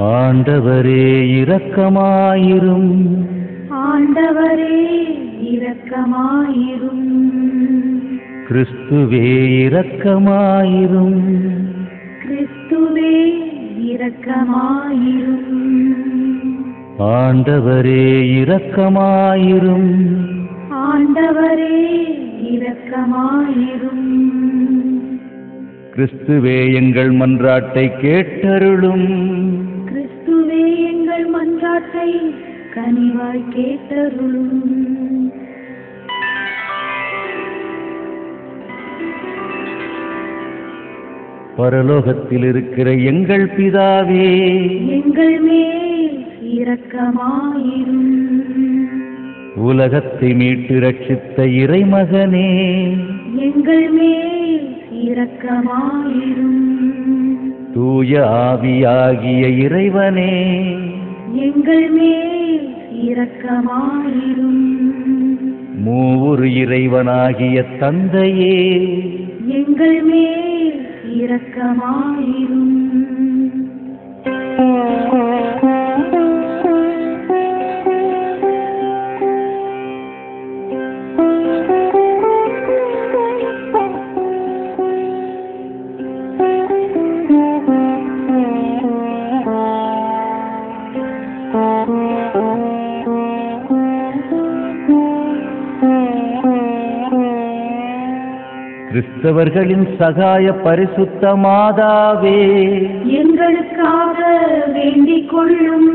ஆண்டவரே இரக்கமாயிரும். ஆண்டவரே இரக்கமாயிரும். கிறிஸ்துவே இரக்கமாயிரும். கிறிஸ்துவே இரக்கமாயிரும். ஆண்டவரே இரக்கமாயிரும். ஆண்டவரே இரக்கமாயிரும். கிறிஸ்துவே எங்கள் மன்றாட்டை கேட்டருளும். கிறிஸ்துவே எங்கள் மன்றாட்டை கனிவாய் கேட்டருளும். பரலோகத்தில் இருக்கிற எங்கள் பிதாவே, எங்கள் மேல் இரக்கமாயிரும். உலகத்தை மீட்டு ரட்சித்த இறைமகனே, எங்கள் மேல் இரக்கமாயிரும். தூய ஆவியாகிய இறைவனே, எங்கள் மேல் இரக்கமாயிரும். மூவொரு இறைவனாகிய தந்தையே, எங்கள் மேல் இரக்கமாயிரும். கிறிஸ்தவர்களின் சகாய பரிசுத்த மாதாவே, எங்களுக்காக வேண்டிக் கொள்ளும்.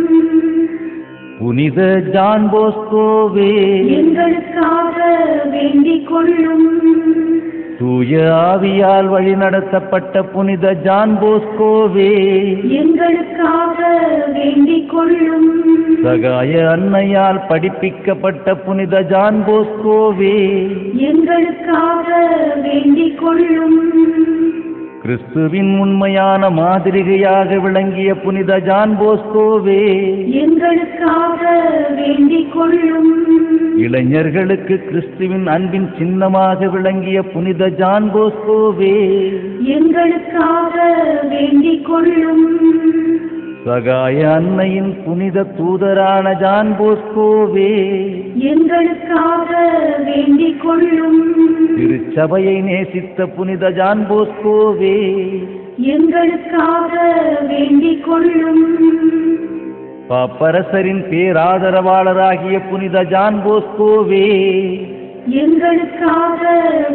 புனித ஜான் போஸ்கோவே, எங்களுக்காக வேண்டிக் கொள்ளும். தூய ஆவியால் வழிநடத்தப்பட்ட புனித ஜான் போஸ்கோவே, எங்களுக்காக வேண்டிக் கொள்ளும். சகாய அன்னையால் படிப்பிக்கப்பட்ட புனித ஜான் போஸ்கோவே, எங்களுக்காக வேண்டிக் கொள்ளும். கிறிஸ்துவின் உண்மையான மாதிரிகையாக விளங்கிய புனித ஜான் போஸ்கோவே, எங்களுக்காக வேண்டிக் கொள்ளும். இளைஞர்களுக்கு கிறிஸ்துவின் அன்பின் சின்னமாக விளங்கிய புனித ஜான் போஸ்கோவே, எங்களுக்காக வேண்டிக் கொள்ளும். சகாய அன்னையின் புனித தூதரான ஜான் போஸ்கோவே, எங்களுக்காக வேண்டிக் கொள்ளும். திருச்சபையை நேசித்த புனித ஜான் போஸ்கோவே, எங்களுக்காக வேண்டிக் கொள்ளும். பாப்பரசரின் பேராதரவாளராகிய புனித ஜான் போஸ்கோவே, எங்களுக்காக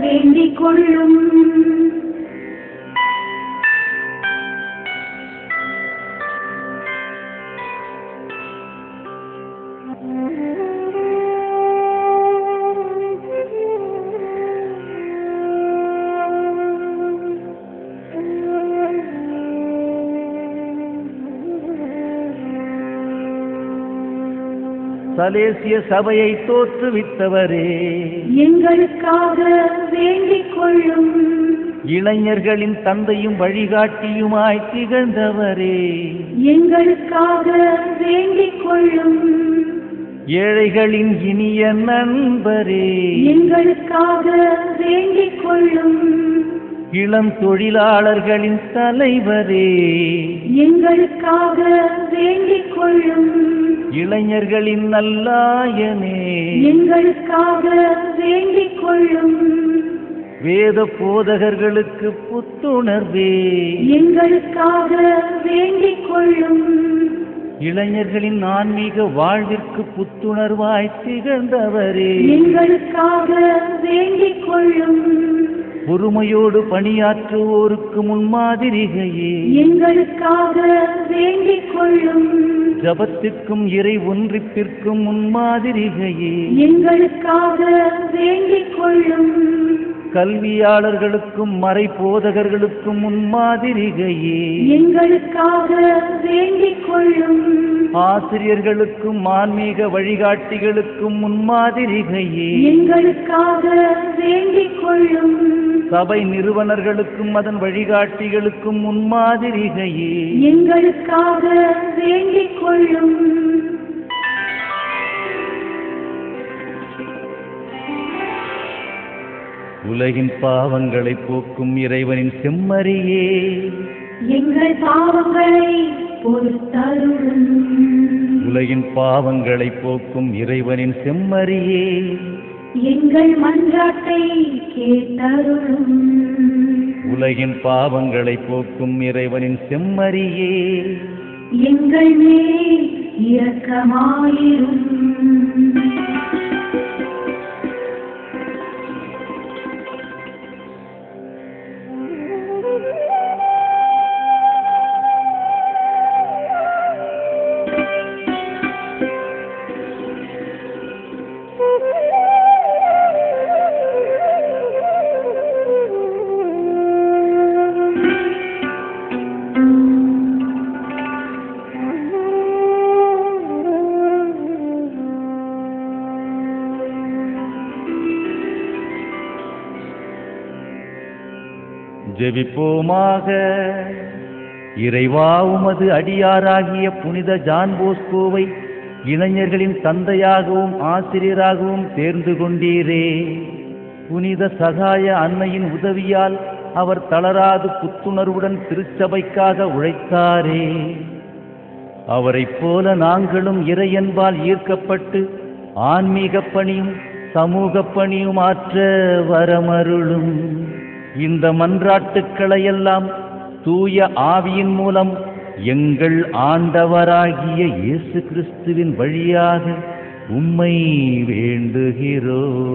வேண்டிக் கொள்ளும். சலேசிய சபையை தோற்றுவித்தவரே, எங்களுக்காக வேண்டிக் கொள்ளும். இளைஞர்களின் தந்தையும் வழிகாட்டியுமாய் திகழ்ந்தவரே, எங்களுக்காக வேண்டிக் கொள்ளும். ஏழைகளின் இனிய நண்பரே, எங்களுக்காக வேண்டிக் கொள்ளும். இளம் தொழிலாளர்களின் தலைவரே, எங்களுக்காக வேண்டிக் கொள்ளும். இளைஞர்களின் நல்லாயனே, எங்களுக்காக வேண்டிக் கொள்ளும். வேத போதகர்களுக்கு புத்துணர்வே, எங்களுக்காக வேண்டிக் கொள்ளும். இளைஞர்களின் ஆன்மீக வாழ்விற்கு புத்துணர்வாய் திகழ்ந்தவரே, எங்களுக்காக வேண்டிக் கொள்ளும். பொறுமையோடு பணியாற்றுவோருக்கு முன்மாதிரிகையே, எங்களுக்காக வேண்டிக் கொள்ளும். ஜபத்திற்கும் இறை ஒன்றிப்பிற்கும் முன்மாதிரிகையே, எங்களுக்காக வேண்டிக் கொள்ளும். கல்வியாளர்களுக்கும் மறை போதகர்களுக்கும் முன்மாதிரிகையே, எங்களுக்காக வேண்டிக் கொள்ளும். ஆசிரியர்களுக்கும் ஆன்மீக வழிகாட்டிகளுக்கும் முன்மாதிரிகையே, எங்களுக்காக வேண்டிக் கொள்ளும். சபை நிறுவனர்களுக்கும் அதன் வழிகாட்டிகளுக்கும் முன்மாதிரிகையே, எங்களுக்காக வேண்டிக் கொள்ளும். உலகின் பாவங்களை போக்கும் இறைவனின் செம்மறியே, எங்கள் பாவங்களை பொறுத்தருளும். உலகின் பாவங்களை போக்கும் இறைவனின் செம்மறியே, எங்கள் மன்றாட்டை கேட்டருளும். உலகின் பாவங்களை போக்கும் இறைவனின் செம்மறியே, எங்கள் மேல் இரக்கமாயிரும். ஜெபிப்போமாக. இறைவா, உமது அடியாராகிய புனித ஜான் போஸ்கோவை இளைஞர்களின் தந்தையாகவும் ஆசிரியராகவும் தேர்ந்து கொண்டீரே. புனித சகாய அன்னையின் உதவியால் அவர் தளராது புத்துணர்வுடன் திருச்சபைக்காக உழைத்தாரே. அவரைப் போல நாங்களும் இறையன்பால் ஈர்க்கப்பட்டு ஆன்மீக பணியும் சமூக பணியும் ஆற்ற வரமருளும். இந்த மன்றாட்டுக்களையெல்லாம் தூய ஆவியின் மூலம் எங்கள் ஆண்டவராகிய இயேசு கிறிஸ்துவின் வழியாக உம்மை வேண்டுகிறோம்.